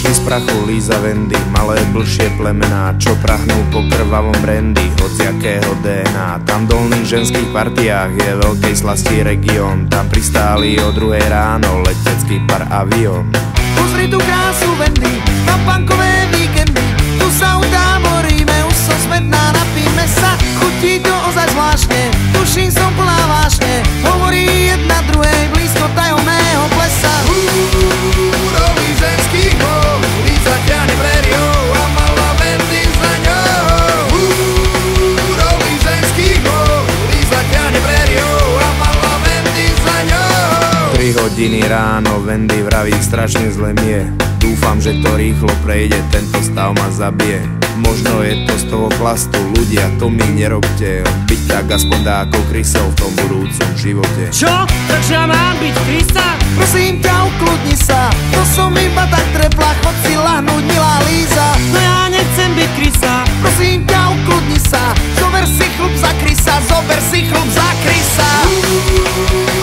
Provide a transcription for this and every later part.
ženský z prachu Líza Wendy, malé blšie plemená, čo prahnú po krvavom brandy, hociakého DNA. Tam v dolných ženských partiách je veľkej slasti región, tam pristáli o 2 ráno letecký par avión. Pozri tu krásu Wendy, na punkové víkendy, tu sa utáboríme, už som smetná, napíme sa, chutí to ozaj zvláštne, tuším som plná vášne, hovorí jedna druhej blízko tajomného plesa. Nový ženský hol, Líza ťahne prériou a malá Wendy za ňou. Nový ženský hol, Líza ťahne prériou a malá Wendy za ňou. 3 hodiny ráno, Wendy vraví, strašne zle mi je. Dúfam, že to rýchlo prejde, tento stav ma zabije. Možno je to z toho chlastu, ľudia, to mi nerobte. Byť tak aspoň dá ako Krysel v tom budúcom živote. Čo? Takže ja mám byť Krysa? Prosím ťa, ukludni sa, to som iba tak trepla, chod si lahnúť, milá Líza. No ja nechcem byť Krysa. Prosím ťa, ukludni sa, zober si chlup za Krysa, zober si chlup za Krysa.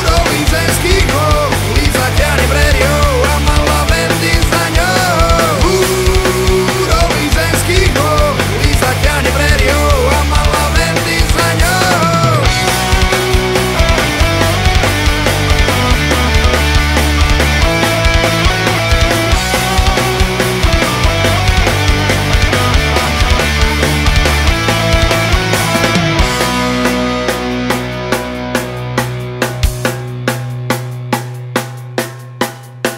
Nový ženský hol, Líza ťahne prériou a malá Wendy za ňou. Nový ženský hol, Líza ťahne prériou a malá Wendy za ňou.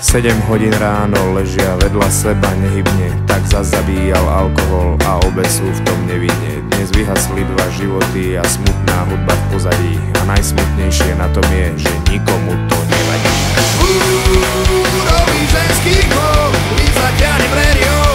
Sedem hodín ráno, ležia vedľa seba nehybne, tak zas zabíjal alkohol a obe sú v tom nevinne. Dnes vyhasli 2 životy a smutná hudba v pozadí, a najsmutnejšie na tom je, že nikomu to nevadí. Nový ženský hol, Líza ťahne prériou